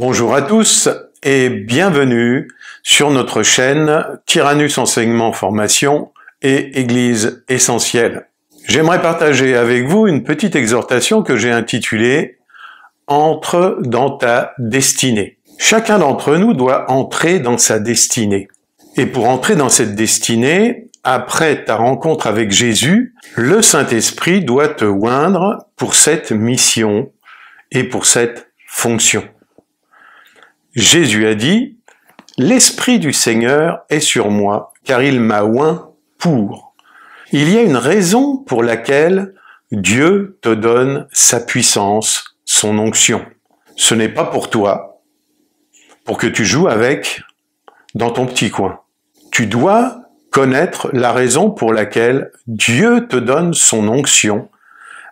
Bonjour à tous et bienvenue sur notre chaîne Tyrannus Enseignement Formation et Église Essentielle. J'aimerais partager avec vous une petite exhortation que j'ai intitulée « Entre dans ta destinée ». Chacun d'entre nous doit entrer dans sa destinée. Et pour entrer dans cette destinée, après ta rencontre avec Jésus, le Saint-Esprit doit te oindre pour cette mission et pour cette fonction. Jésus a dit « L'Esprit du Seigneur est sur moi, car il m'a oint pour ». Il y a une raison pour laquelle Dieu te donne sa puissance, son onction. Ce n'est pas pour toi, pour que tu joues avec dans ton petit coin. Tu dois connaître la raison pour laquelle Dieu te donne son onction,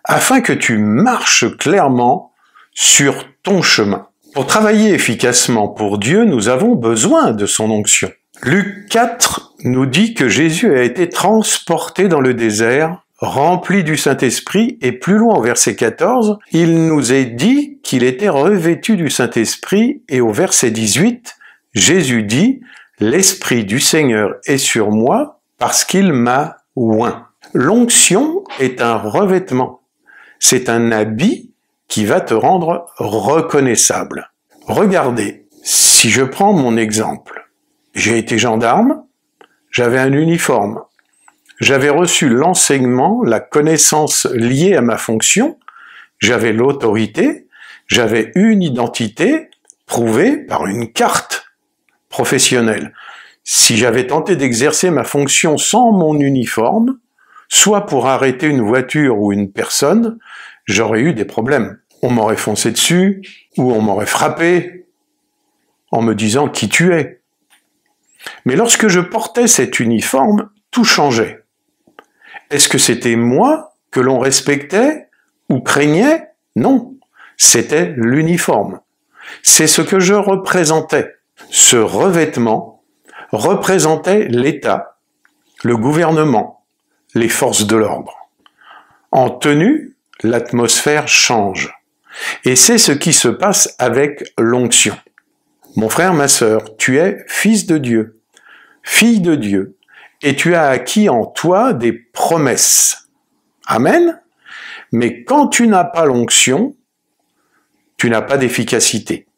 afin que tu marches clairement sur ton chemin. Pour travailler efficacement pour Dieu, nous avons besoin de son onction. Luc 4 nous dit que Jésus a été transporté dans le désert, rempli du Saint-Esprit, et plus loin au verset 14, il nous est dit qu'il était revêtu du Saint-Esprit, et au verset 18, Jésus dit « L'Esprit du Seigneur est sur moi parce qu'il m'a oint ». L'onction est un revêtement, c'est un habit qui va te rendre reconnaissable. Regardez, si je prends mon exemple, j'ai été gendarme, j'avais un uniforme, j'avais reçu l'enseignement, la connaissance liée à ma fonction, j'avais l'autorité, j'avais une identité prouvée par une carte professionnelle. Si j'avais tenté d'exercer ma fonction sans mon uniforme, soit pour arrêter une voiture ou une personne, j'aurais eu des problèmes. On m'aurait foncé dessus, ou on m'aurait frappé, en me disant qui tu es. Mais lorsque je portais cet uniforme, tout changeait. Est-ce que c'était moi que l'on respectait ou craignait? Non, c'était l'uniforme. C'est ce que je représentais. Ce revêtement représentait l'État, le gouvernement, les forces de l'ordre. En tenue, l'atmosphère change. Et c'est ce qui se passe avec l'onction. Mon frère, ma sœur, tu es fils de Dieu, fille de Dieu, et tu as acquis en toi des promesses. Amen. Mais quand tu n'as pas l'onction, tu n'as pas d'efficacité.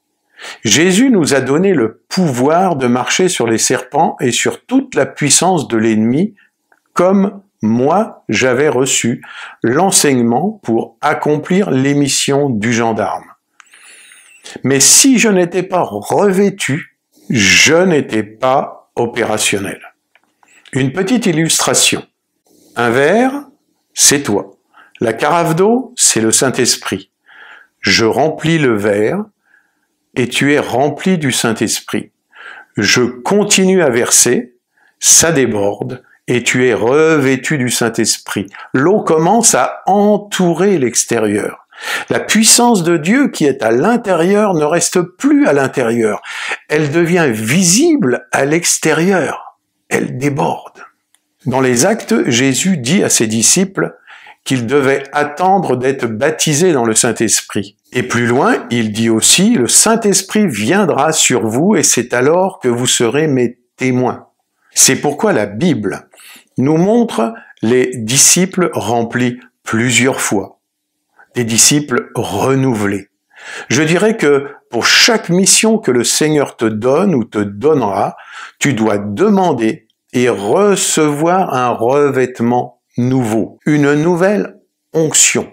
Jésus nous a donné le pouvoir de marcher sur les serpents et sur toute la puissance de l'ennemi, comme moi, j'avais reçu l'enseignement pour accomplir les missions du gendarme. Mais si je n'étais pas revêtu, je n'étais pas opérationnel. Une petite illustration. Un verre, c'est toi. La carafe d'eau, c'est le Saint-Esprit. Je remplis le verre et tu es rempli du Saint-Esprit. Je continue à verser, ça déborde, et tu es revêtu du Saint-Esprit. L'eau commence à entourer l'extérieur. La puissance de Dieu qui est à l'intérieur ne reste plus à l'intérieur. Elle devient visible à l'extérieur. Elle déborde. Dans les Actes, Jésus dit à ses disciples qu'ils devaient attendre d'être baptisés dans le Saint-Esprit. Et plus loin, il dit aussi « Le Saint-Esprit viendra sur vous et c'est alors que vous serez mes témoins ». C'est pourquoi la Bible nous montre les disciples remplis plusieurs fois, des disciples renouvelés. Je dirais que pour chaque mission que le Seigneur te donne ou te donnera, tu dois demander et recevoir un revêtement nouveau, une nouvelle onction,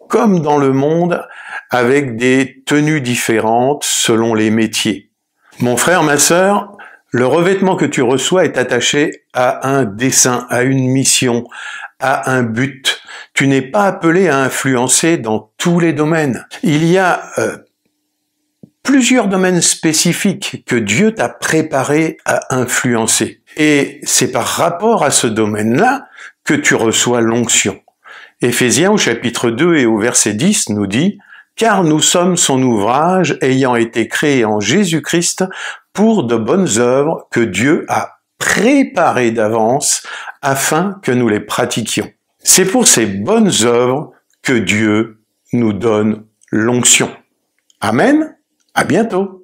comme dans le monde avec des tenues différentes selon les métiers. Mon frère, ma sœur, le revêtement que tu reçois est attaché à un dessein, à une mission, à un but. Tu n'es pas appelé à influencer dans tous les domaines. Il y a plusieurs domaines spécifiques que Dieu t'a préparé à influencer. Et c'est par rapport à ce domaine-là que tu reçois l'onction. Éphésiens au chapitre 2 et au verset 10 nous dit « Car nous sommes son ouvrage ayant été créé en Jésus-Christ pour de bonnes œuvres que Dieu a préparées d'avance afin que nous les pratiquions. » C'est pour ces bonnes œuvres que Dieu nous donne l'onction. Amen. À bientôt!